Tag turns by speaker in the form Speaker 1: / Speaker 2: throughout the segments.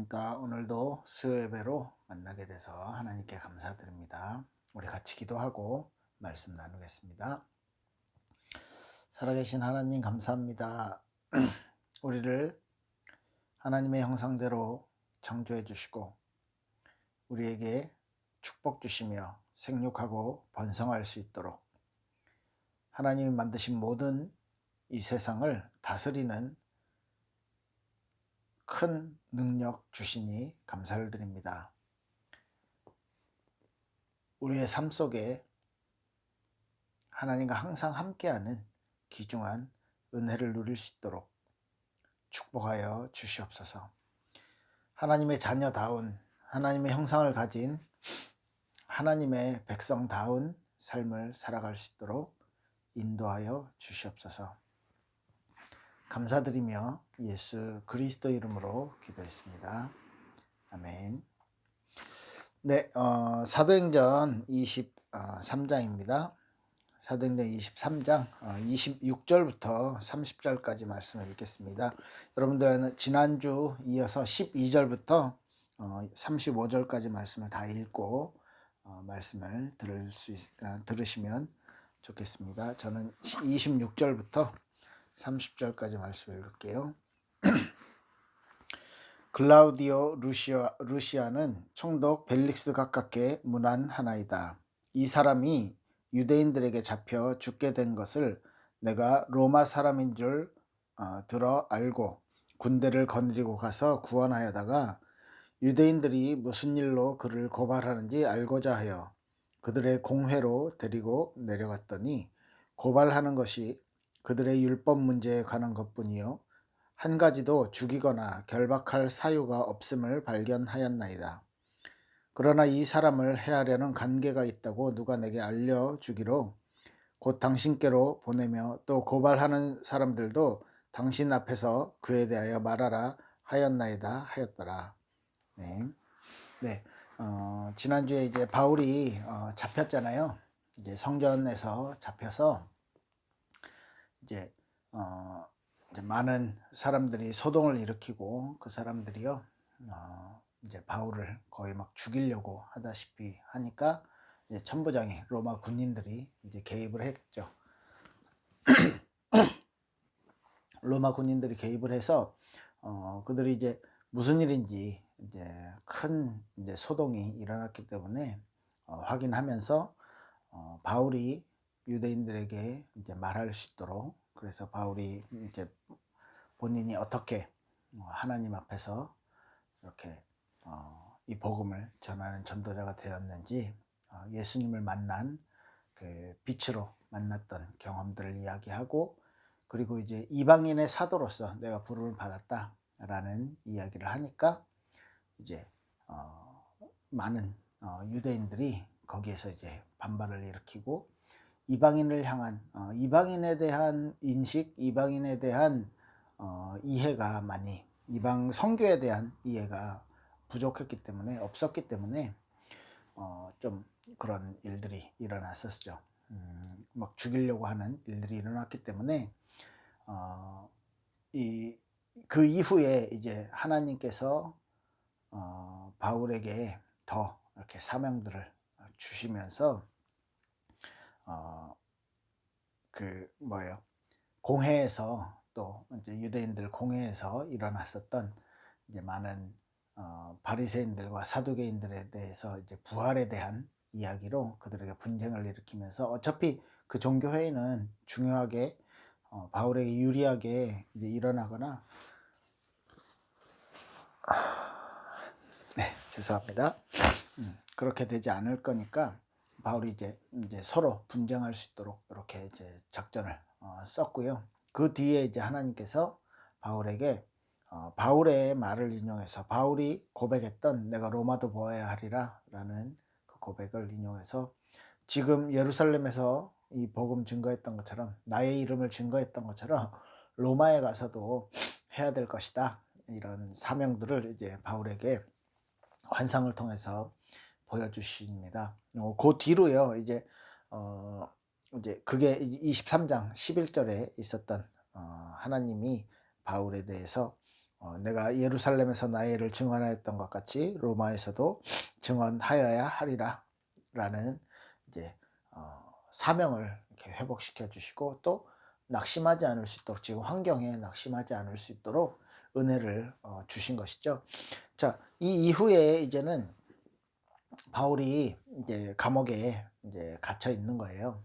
Speaker 1: 안녕하십니까. 오늘도 수요 예배로 만나게 돼서 하나님께 감사드립니다. 우리 같이 기도하고 말씀 나누겠습니다. 살아계신 하나님 감사합니다. 우리를 하나님의 형상대로 창조해 주시고 우리에게 축복 주시며 생육하고 번성할 수 있도록 하나님이 만드신 모든 이 세상을 다스리는 큰 능력 주시니 감사를 드립니다. 우리의 삶 속에 하나님과 항상 함께하는 귀중한 은혜를 누릴 수 있도록 축복하여 주시옵소서. 하나님의 자녀다운 하나님의 형상을 가진 하나님의 백성다운 삶을 살아갈 수 있도록 인도하여 주시옵소서. 감사드리며 예수 그리스도 이름으로 기도했습니다. 아멘. 네, 사도행전 23장입니다. 사도행전 23장 26절부터 30절까지 말씀을 읽겠습니다. 여러분들은 지난주 이어서 12절부터 35절까지 말씀을 다 읽고 말씀을 들으시면 좋겠습니다. 저는 26절부터 30절까지 말씀을 읽을게요. 글라우디오 루시아는 총독 벨릭스 가깝게 문안하나이다. 이 사람이 유대인들에게 잡혀 죽게 된 것을 내가 로마 사람인 줄 들어 알고 군대를 거느리고 가서 구원하여다가 유대인들이 무슨 일로 그를 고발하는지 알고자 하여 그들의 공회로 데리고 내려갔더니 고발하는 것이 그들의 율법 문제에 관한 것뿐이요 한 가지도 죽이거나 결박할 사유가 없음을 발견하였나이다. 그러나 이 사람을 해하려는 관계가 있다고 누가 내게 알려주기로 곧 당신께로 보내며 또 고발하는 사람들도 당신 앞에서 그에 대하여 말하라 하였나이다 하였더라. 네. 지난주에 이제 바울이 잡혔잖아요. 이제 성전에서 잡혀서 이제 많은 사람들이 소동을 일으키고 그 사람들이요 이제 바울을 거의 막 죽이려고 하다시피 하니까 이제 천부장이 로마 군인들이 이제 개입을 했죠. 로마 군인들이 개입을 해서 그들이 이제 무슨 일인지 이제 큰 이제 소동이 일어났기 때문에 확인하면서 바울이 유대인들에게 이제 말할 수 있도록 그래서 바울이 이제 본인이 어떻게 하나님 앞에서 이렇게 이 복음을 전하는 전도자가 되었는지 예수님을 만난 그 빛으로 만났던 경험들을 이야기하고 그리고 이제 이방인의 사도로서 내가 부름을 받았다라는 이야기를 하니까 이제 많은 유대인들이 거기에서 이제 반발을 일으키고 이방인을 향한 이방인에 대한 인식, 이방인에 대한 이해가 많이 이방 선교에 대한 이해가 부족했기 때문에 없었기 때문에 좀 그런 일들이 일어났었죠. 막 죽이려고 하는 일들이 일어났기 때문에 그 이후에 이제 하나님께서 바울에게 더 이렇게 사명들을 주시면서 공회에서 또 이제 유대인들 공회에서 일어났었던 이제 많은 바리새인들과 사두개인들에 대해서 이제 부활에 대한 이야기로 그들에게 분쟁을 일으키면서 어차피 그 종교 회의는 중요하게 바울에게 유리하게 이제 일어나거나 죄송합니다. 그렇게 되지 않을 거니까 바울이 이제 서로 분쟁할 수 있도록 이렇게 이제 작전을 썼고요. 그 뒤에 이제 하나님께서 바울에게 바울의 말을 인용해서 바울이 고백했던 내가 로마도 보아야 하리라라는 그 고백을 인용해서 지금 예루살렘에서 이 복음 증거했던 것처럼 나의 이름을 증거했던 것처럼 로마에 가서도 해야 될 것이다. 이런 사명들을 이제 바울에게 환상을 통해서 보여주십니다. 그 뒤로요, 이제 그게 23장 11절에 있었던 하나님이 바울에 대해서 내가 예루살렘에서 나의 일을 증언하였던 것 같이 로마에서도 증언하여야 하리라 라는 이제 사명을 이렇게 회복시켜 주시고, 또 낙심하지 않을 수 있도록, 지금 환경에 낙심하지 않을 수 있도록 은혜를 주신 것이죠. 자, 이 이후에 이제는 바울이 이제 감옥에 이제 갇혀 있는 거예요.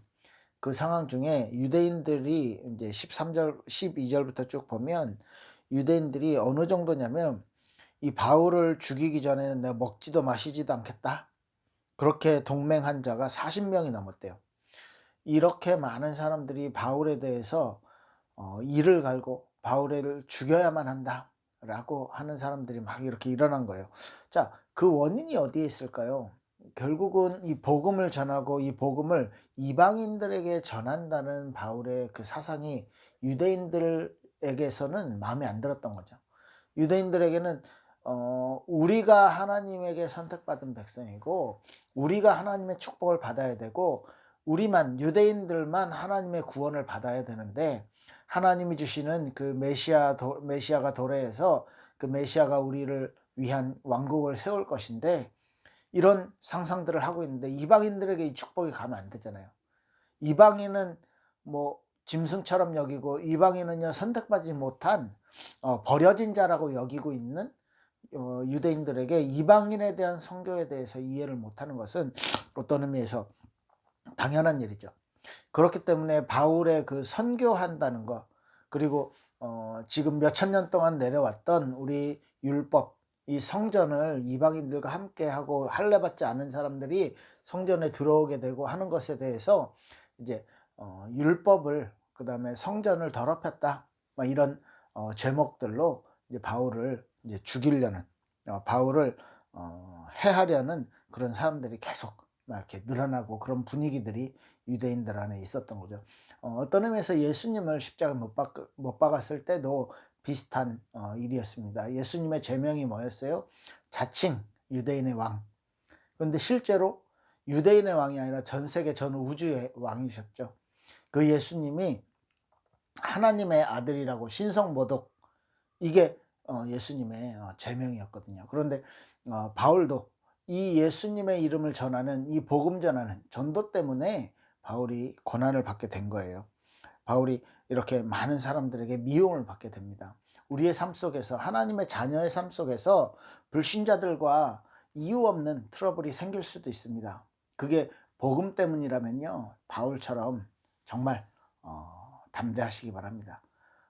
Speaker 1: 그 상황 중에 유대인들이 이제 13절, 12절부터 쭉 보면 유대인들이 어느 정도냐면, 이 바울을 죽이기 전에는 내가 먹지도 마시지도 않겠다, 그렇게 동맹한 자가 40명이 넘었대요. 이렇게 많은 사람들이 바울에 대해서 이를 갈고 바울을 죽여야만 한다라고 하는 사람들이 막 이렇게 일어난 거예요. 자, 그 원인이 어디에 있을까요? 결국은 이 복음을 전하고 이 복음을 이방인들에게 전한다는 바울의 그 사상이 유대인들에게서는 마음에 안 들었던 거죠. 유대인들에게는 우리가 하나님에게 선택받은 백성이고 우리가 하나님의 축복을 받아야 되고 우리만, 유대인들만 하나님의 구원을 받아야 되는데, 하나님이 주시는 그 메시아가 도래해서 그 메시아가 우리를 위한 왕국을 세울 것인데, 이런 상상들을 하고 있는데 이방인들에게 이 축복이 가면 안 되잖아요. 이방인은 뭐 짐승처럼 여기고, 이방인은요 선택받지 못한 버려진 자라고 여기고 있는 유대인들에게 이방인에 대한 선교에 대해서 이해를 못하는 것은 어떤 의미에서 당연한 일이죠. 그렇기 때문에 바울의 그 선교한다는 것, 그리고 지금 몇천 년 동안 내려왔던 우리 율법, 이 성전을 이방인들과 함께 하고 할례 받지 않은 사람들이 성전에 들어오게 되고 하는 것에 대해서 이제 율법을, 그다음에 성전을 더럽혔다, 막 이런 제목들로 이제 바울을 이제 죽이려는, 바울을 해하려는 그런 사람들이 계속 막 이렇게 늘어나고, 그런 분위기들이 유대인들 안에 있었던 거죠. 어떤 의미에서 예수님을 십자가에 못 박았을 때도 비슷한 일이었습니다. 예수님의 제명이 뭐였어요? 자칭 유대인의 왕. 그런데 실제로 유대인의 왕이 아니라 전 세계 전 우주의 왕이셨죠. 그 예수님이 하나님의 아들이라고 신성모독, 이게 예수님의 제명이었거든요. 그런데 바울도 이 예수님의 이름을 전하는, 이 복음 전하는 전도 때문에 바울이 고난을 받게 된 거예요. 바울이 이렇게 많은 사람들에게 미움을 받게 됩니다. 우리의 삶 속에서, 하나님의 자녀의 삶 속에서 불신자들과 이유 없는 트러블이 생길 수도 있습니다. 그게 복음 때문이라면요, 바울처럼 정말 담대하시기 바랍니다.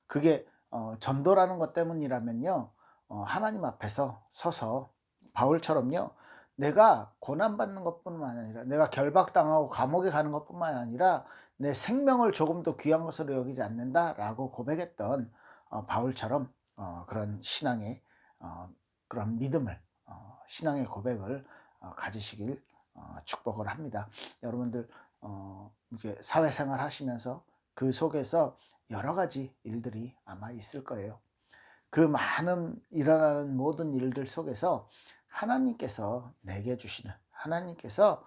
Speaker 1: 그게 전도라는 것 때문이라면요, 하나님 앞에서 서서 바울처럼요, 내가 고난받는 것뿐만 아니라, 내가 결박당하고 감옥에 가는 것뿐만 아니라 내 생명을 조금도 귀한 것으로 여기지 않는다라고 고백했던 바울처럼 그런 신앙의 그런 믿음을, 신앙의 고백을 가지시길 축복을 합니다. 여러분들 이제 사회생활 하시면서 그 속에서 여러 가지 일들이 아마 있을 거예요. 그 많은 일어나는 모든 일들 속에서 하나님께서 내게 주시는, 하나님께서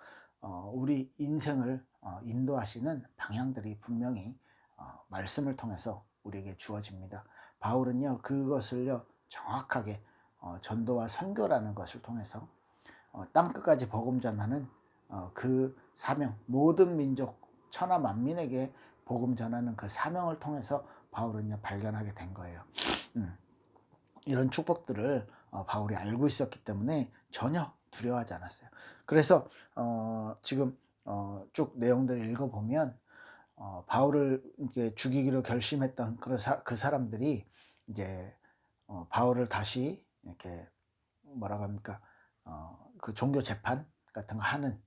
Speaker 1: 우리 인생을 인도하시는 방향들이 분명히 말씀을 통해서 우리에게 주어집니다. 바울은요 그것을요 정확하게 전도와 선교라는 것을 통해서 땅끝까지 복음 전하는 그 사명, 모든 민족 천하 만민에게 복음 전하는 그 사명을 통해서 바울은요 발견하게 된 거예요. 이런 축복들을 바울이 알고 있었기 때문에 전혀 두려워하지 않았어요. 그래서 지금 쭉 내용들을 읽어보면 바울을 이제 죽이기로 결심했던 그 사람들이 이제 바울을 다시 이렇게 뭐라고 합니까, 그 종교 재판 같은 거 하는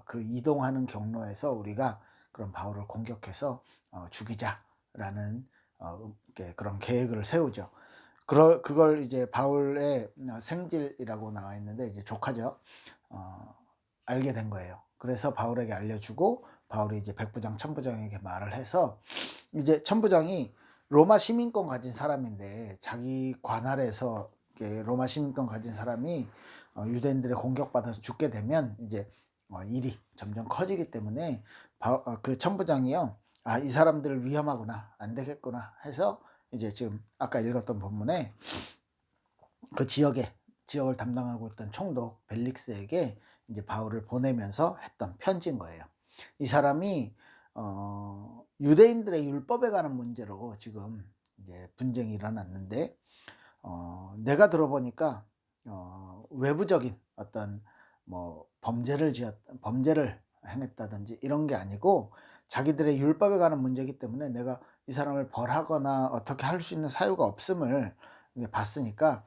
Speaker 1: 그 이동하는 경로에서 우리가 그런 바울을 공격해서 죽이자라는 그런 계획을 세우죠. 그걸 이제 바울의 생질이라고 나와 있는데, 이제 조카죠. 알게 된 거예요. 그래서 바울에게 알려주고, 바울이 이제 백부장, 천부장에게 말을 해서, 이제 천부장이 로마 시민권 가진 사람인데, 자기 관할에서 로마 시민권 가진 사람이 유대인들의 공격받아서 죽게 되면 이제 일이 점점 커지기 때문에 그 천부장이요, 이 사람들 위험하구나, 안 되겠구나 해서 이제 지금 아까 읽었던 본문에 그 지역을 담당하고 있던 총독 벨릭스에게 이제 바울을 보내면서 했던 편지인 거예요. 이 사람이 유대인들의 율법에 관한 문제로 지금 이제 분쟁이 일어났는데, 내가 들어보니까 외부적인 어떤 뭐 범죄를 행했다든지 이런 게 아니고, 자기들의 율법에 관한 문제이기 때문에 내가 이 사람을 벌하거나 어떻게 할 수 있는 사유가 없음을 이제 봤으니까,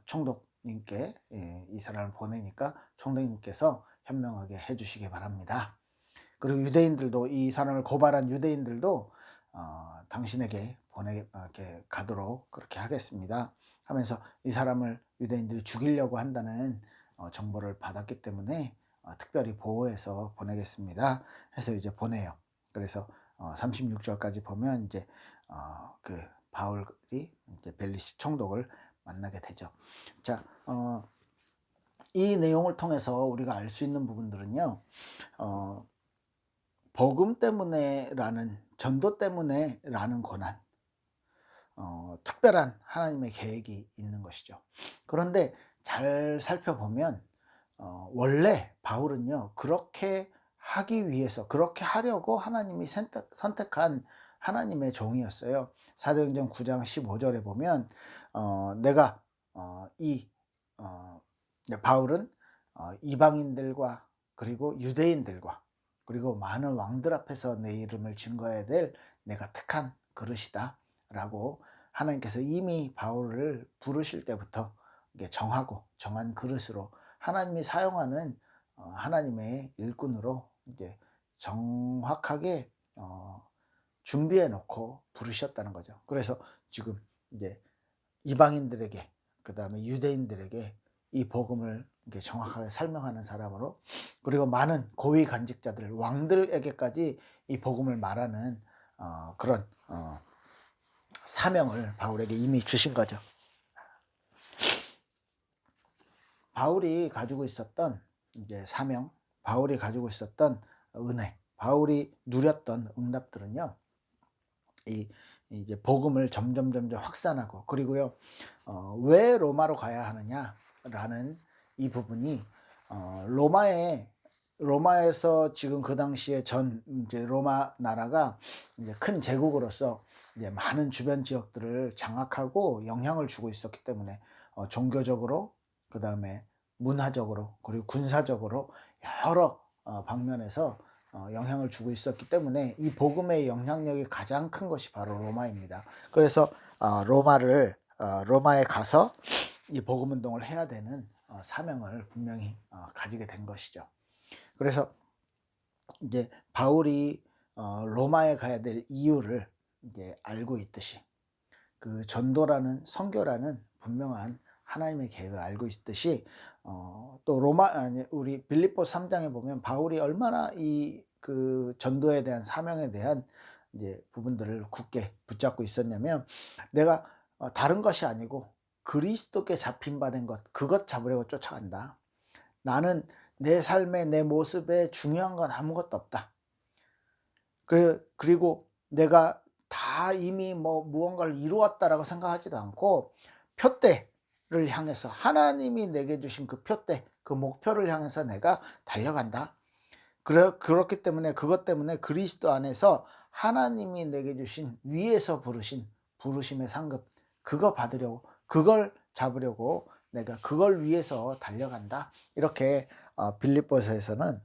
Speaker 1: 총독님께, 이 사람을 보내니까 총독님께서 현명하게 해 주시기 바랍니다. 그리고 유대인들도, 이 사람을 고발한 유대인들도 당신에게 이렇게 가도록 그렇게 하겠습니다 하면서, 이 사람을 유대인들이 죽이려고 한다는 정보를 받았기 때문에 특별히 보호해서 보내겠습니다 해서 이제 보내요. 그래서 36절까지 보면 이제 그 바울이 이제 벨리스 총독을 만나게 되죠. 자, 이 내용을 통해서 우리가 알 수 있는 부분들은요, 복음 때문에라는, 전도 때문에라는 고난, 특별한 하나님의 계획이 있는 것이죠. 그런데 잘 살펴보면 원래 바울은요, 그렇게 하기 위해서, 그렇게 하려고 하나님이 선택한 하나님의 종이었어요. 사도행전 9장 15절에 보면 내가 이 바울은 이방인들과 그리고 유대인들과 그리고 많은 왕들 앞에서 내 이름을 증거해야 될 내가 택한 그릇이다 라고 하나님께서 이미 바울을 부르실 때부터 정한 그릇으로, 하나님이 사용하는 하나님의 일꾼으로 이제 정확하게 준비해 놓고 부르셨다는 거죠. 그래서 지금 이제 이방인들에게, 그 다음에 유대인들에게 이 복음을 이렇게 정확하게 설명하는 사람으로, 그리고 많은 고위 간직자들, 왕들에게까지 이 복음을 말하는 그런 사명을 바울에게 이미 주신 거죠. 바울이 가지고 있었던 이제 사명, 바울이 가지고 있었던 은혜, 바울이 누렸던 응답들은요, 이제 복음을 점점 확산하고, 그리고요, 왜 로마로 가야 하느냐라는 이 부분이, 로마에서 지금 그 당시에 이제 로마 나라가 이제 큰 제국으로서 이제 많은 주변 지역들을 장악하고 영향을 주고 있었기 때문에, 종교적으로, 그 다음에 문화적으로, 그리고 군사적으로 여러 방면에서 영향을 주고 있었기 때문에, 이 복음의 영향력이 가장 큰 것이 바로 로마입니다. 그래서 로마에 가서 이 복음 운동을 해야 되는 사명을 분명히 가지게 된 것이죠. 그래서 이제 바울이 로마에 가야 될 이유를 이제 알고 있듯이, 그 전도라는, 선교라는 분명한 하나님의 계획을 알고 있듯이, 또 우리 빌립보서 3장에 보면 바울이 얼마나 그 전도에 대한 사명에 대한 이제 부분들을 굳게 붙잡고 있었냐면, 내가 다른 것이 아니고 그리스도께 잡힌 바 된 것, 그것 잡으려고 쫓아간다. 나는 내 삶에, 내 모습에 중요한 건 아무것도 없다. 그리고 내가 다 이미 무언가를 이루었다라고 생각하지도 않고, 표대를 향해서, 하나님이 내게 주신 그 표대, 그 목표를 향해서 내가 달려간다. 그렇기 때문에, 그것 때문에 그리스도 안에서 하나님이 내게 주신 위에서 부르신 부르심의 상급, 그거 받으려고, 그걸 잡으려고 내가 그걸 위해서 달려간다. 이렇게 빌립보서에서는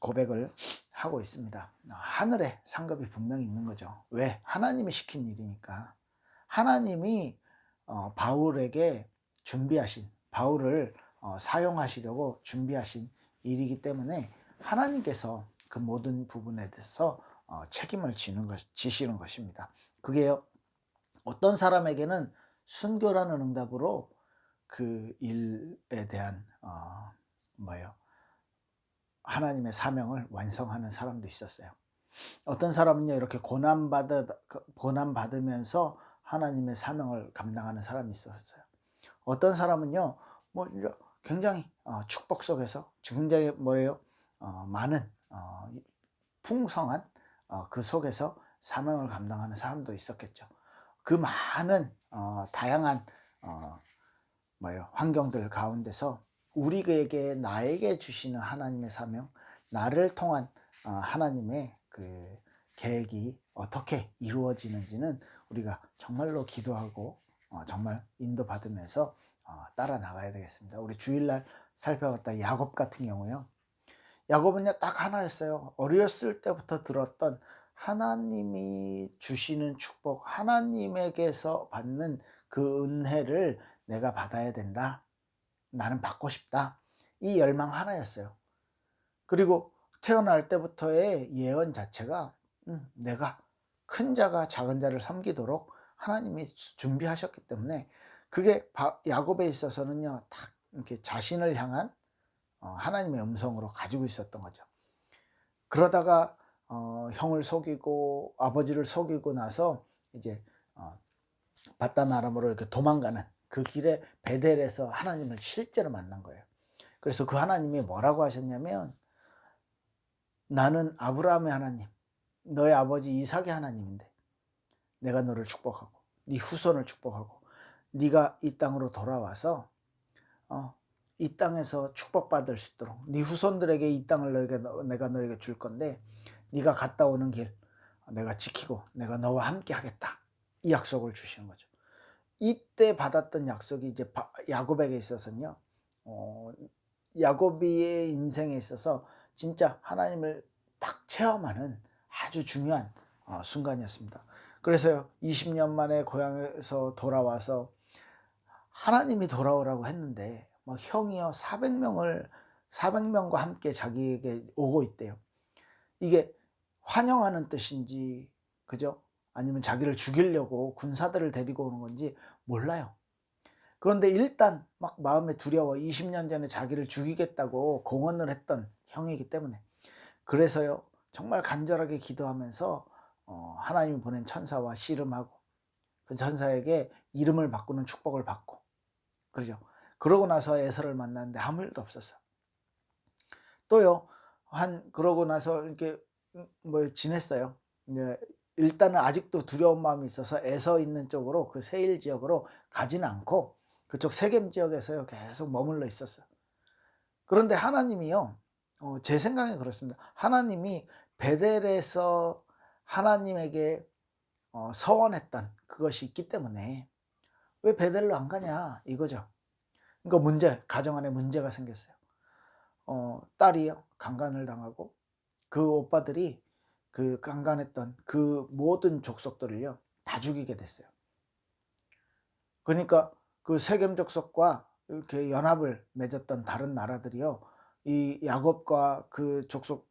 Speaker 1: 고백을 하고 있습니다. 하늘에 상급이 분명히 있는 거죠. 왜? 하나님이 시킨 일이니까. 하나님이 바울에게 준비하신, 바울을 사용하시려고 준비하신 일이기 때문에, 하나님께서 그 모든 부분에 대해서 책임을 지시는 것입니다. 그게요, 어떤 사람에게는 순교라는 응답으로 그 일에 대한 하나님의 사명을 완성하는 사람도 있었어요. 어떤 사람은요, 이렇게 고난 받으면서 하나님의 사명을 감당하는 사람이 있었어요. 어떤 사람은요, 굉장히 축복 속에서, 굉장히 많은 풍성한 그 속에서 사명을 감당하는 사람도 있었겠죠. 그 많은 다양한 환경들 가운데서 우리에게 나에게 주시는 하나님의 사명, 나를 통한 하나님의 그 계획이 어떻게 이루어지는지는 우리가 정말로 기도하고 정말 인도받으면서 따라 나가야 되겠습니다. 우리 주일날 살펴봤던 야곱 같은 경우요. 야곱은요 딱 하나였어요. 어렸을 때부터 들었던 하나님이 주시는 축복, 하나님에게서 받는 그 은혜를 내가 받아야 된다. 나는 받고 싶다. 이 열망 하나였어요. 그리고 태어날 때부터의 예언 자체가 내가 큰 자가 작은 자를 섬기도록 하나님이 준비하셨기 때문에 그게 야곱에 있어서는요 딱 이렇게 자신을 향한 하나님의 음성으로 가지고 있었던 거죠. 그러다가 형을 속이고 아버지를 속이고 나서 이제 바단 아람으로 이렇게 도망가는 그 길에 베델에서 하나님을 실제로 만난 거예요. 그래서 그 하나님이 뭐라고 하셨냐면 나는 아브라함의 하나님, 너의 아버지 이삭의 하나님인데 내가 너를 축복하고 네 후손을 축복하고 네가 이 땅으로 돌아와서 이 땅에서 축복받을 수 있도록 네 후손들에게 이 땅을 내가 너에게 줄 건데 네가 갔다 오는 길 내가 지키고 내가 너와 함께 하겠다. 이 약속을 주시는 거죠. 이때 받았던 약속이 이제 야곱에게 있어서는요. 야곱의 인생에 있어서 진짜 하나님을 딱 체험하는 아주 중요한 순간이었습니다. 그래서요. 20년 만에 고향에서 돌아와서 하나님이 돌아오라고 했는데 막 형이요 400명과 함께 자기에게 오고 있대요. 이게 환영하는 뜻인지 그죠? 아니면 자기를 죽이려고 군사들을 데리고 오는 건지 몰라요. 그런데 일단 막 마음에 두려워 20년 전에 자기를 죽이겠다고 공언을 했던 형이기 때문에 그래서요 정말 간절하게 기도하면서 하나님이 보낸 천사와 씨름하고 그 천사에게 이름을 바꾸는 축복을 받고 그러죠. 그러고 나서 에서를 만났는데 아무 일도 없었어. 또요 그러고 나서 이렇게 지냈어요. 이제 일단은 아직도 두려운 마음이 있어서 에서 있는 쪽으로 그 세일 지역으로 가지는 않고 그쪽 세겜 지역에서요 계속 머물러 있었어. 그런데 하나님이요 제 생각에 그렇습니다. 하나님이 베델에서 하나님에게 서원했던 그것이 있기 때문에 왜 베델로 안 가냐 이거죠. 그러니까 가정 안에 문제가 생겼어요. 딸이요 강간을 당하고 그 오빠들이 그 강간했던 그 모든 족속들을요 다 죽이게 됐어요. 그러니까 그 세겜 족속과 이렇게 연합을 맺었던 다른 나라들이요 이 야곱과 그 족속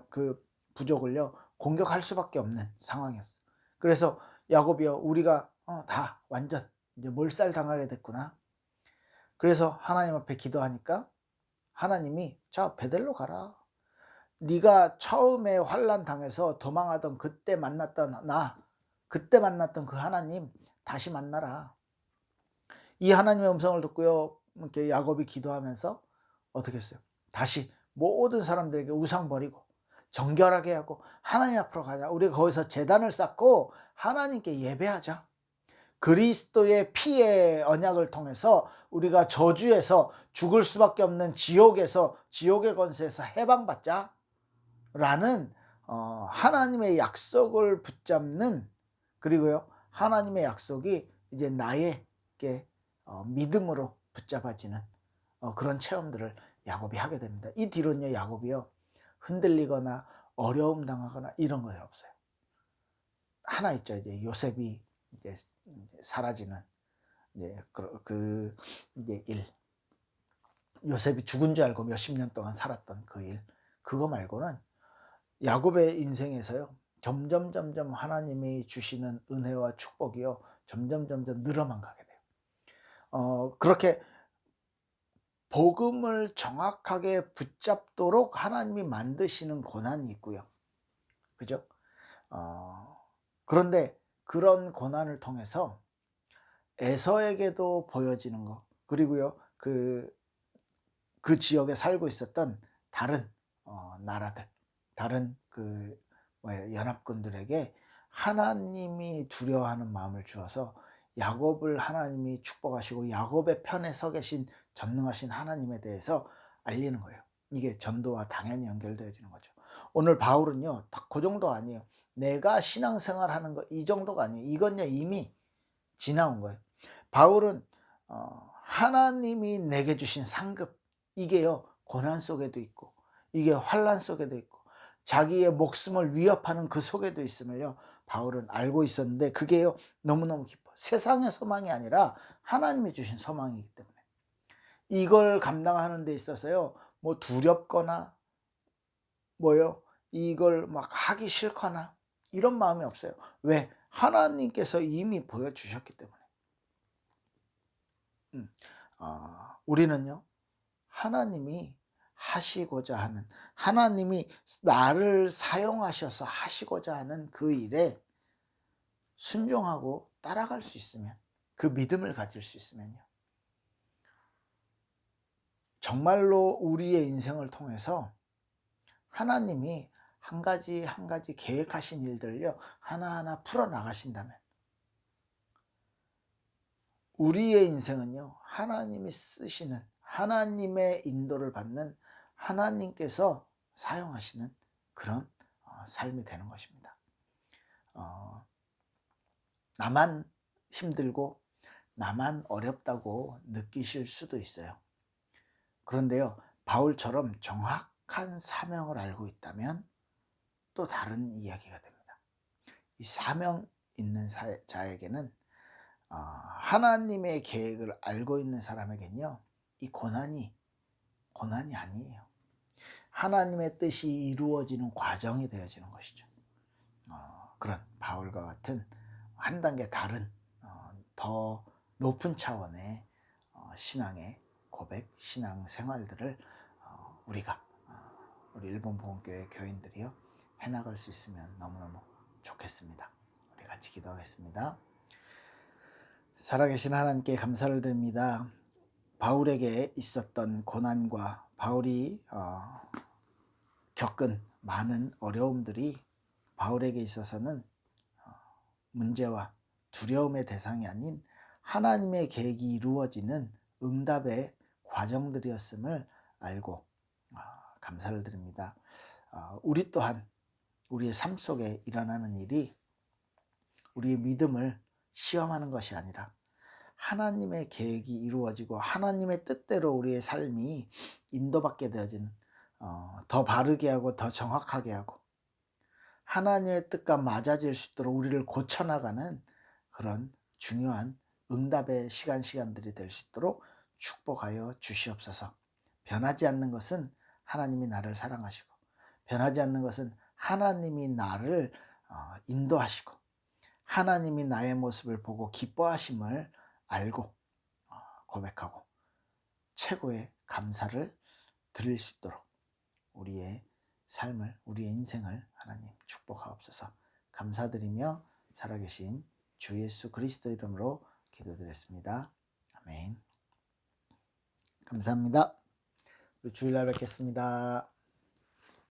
Speaker 1: 그 부족을요 공격할 수밖에 없는 상황이었어요. 그래서 야곱이요 우리가 다 완전 이제 몰살당하게 됐구나. 그래서 하나님 앞에 기도하니까 하나님이 자 베델로 가라. 네가 처음에 환난 당해서 도망하던 그때 만났던 그 하나님 다시 만나라. 이 하나님의 음성을 듣고요. 이렇게 야곱이 기도하면서 어떻게 했어요? 다시 모든 사람들에게 우상 버리고 정결하게 하고 하나님 앞으로 가자. 우리 거기서 제단을 쌓고 하나님께 예배하자. 그리스도의 피의 언약을 통해서 우리가 저주에서 죽을 수밖에 없는 지옥의 권세에서 해방받자 라는 하나님의 약속을 붙잡는 그리고요 하나님의 약속이 이제 나에게 믿음으로 붙잡아지는 그런 체험들을 야곱이 하게 됩니다. 이 뒤로는요 야곱이요 흔들리거나 어려움 당하거나 이런 거에 없어요. 하나 있죠. 이제 요셉이 이제 사라지는 이제 이제 일. 요셉이 죽은 줄 알고 몇십 년 동안 살았던 그 일. 그거 말고는 야곱의 인생에서요. 점점 하나님이 주시는 은혜와 축복이요. 점점 늘어만 가게 돼요. 그렇게 복음을 정확하게 붙잡도록 하나님이 만드시는 고난이 있고요. 그죠? 그런데 그런 고난을 통해서 에서에게도 보여지는 것 그리고요 그 지역에 살고 있었던 다른 나라들 다른 연합군들에게 하나님이 두려워하는 마음을 주어서 야곱을 하나님이 축복하시고 야곱의 편에 서 계신 전능하신 하나님에 대해서 알리는 거예요. 이게 전도와 당연히 연결되어지는 거죠. 오늘 바울은요, 딱 그 정도 아니에요. 내가 신앙생활 하는 거 이 정도가 아니에요. 이건요 이미 지나온 거예요. 바울은 하나님이 내게 주신 상급, 이게요 고난 속에도 있고 이게 환난 속에도 있고 자기의 목숨을 위협하는 그 속에도 있음을요 바울은 알고 있었는데, 그게요 너무너무 기뻐. 세상의 소망이 아니라 하나님이 주신 소망이기 때문에 이걸 감당하는 데 있어서요 뭐 두렵거나 뭐요 이걸 막 하기 싫거나 이런 마음이 없어요. 왜? 하나님께서 이미 보여주셨기 때문에. 우리는요 하나님이 하시고자 하는, 하나님이 나를 사용하셔서 하시고자 하는 그 일에 순종하고 따라갈 수 있으면, 그 믿음을 가질 수 있으면요 정말로 우리의 인생을 통해서 하나님이 한 가지 한 가지 계획하신 일들을요 하나하나 풀어 나가신다면 우리의 인생은요 하나님이 쓰시는, 하나님의 인도를 받는, 하나님께서 사용하시는 그런 삶이 되는 것입니다. 나만 힘들고 나만 어렵다고 느끼실 수도 있어요. 그런데요 바울처럼 정확한 사명을 알고 있다면 또 다른 이야기가 됩니다. 이 사명 있는 자에게는 하나님의 계획을 알고 있는 사람에겐요 이 고난이 아니에요. 하나님의 뜻이 이루어지는 과정이 되어지는 것이죠. 그런 바울과 같은 한 단계 다른 더 높은 차원의 신앙의 고백, 신앙 생활들을 우리가 우리 일본 보건교회 교인들이요 해나갈 수 있으면 너무너무 좋겠습니다. 우리 같이 기도하겠습니다. 살아계신 하나님께 감사를 드립니다. 바울에게 있었던 고난과 바울이 겪은 많은 어려움들이 바울에게 있어서는 문제와 두려움의 대상이 아닌 하나님의 계획이 이루어지는 응답의 과정들이었음을 알고 감사를 드립니다. 우리 또한 우리의 삶 속에 일어나는 일이 우리의 믿음을 시험하는 것이 아니라 하나님의 계획이 이루어지고 하나님의 뜻대로 우리의 삶이 인도받게 되어지는, 더 바르게 하고 더 정확하게 하고 하나님의 뜻과 맞아질 수 있도록 우리를 고쳐나가는 그런 중요한 응답의 시간들이 될 수 있도록 축복하여 주시옵소서. 변하지 않는 것은 하나님이 나를 사랑하시고, 변하지 않는 것은 하나님이 나를 인도하시고, 하나님이 나의 모습을 보고 기뻐하심을 알고 고백하고 최고의 감사를 드릴 수 있도록 우리의 삶을, 우리의 인생을 하나님 축복하옵소서. 감사드리며 살아계신 주 예수 그리스도 이름으로 기도드렸습니다. 아멘. 감사합니다. 주일날 뵙겠습니다.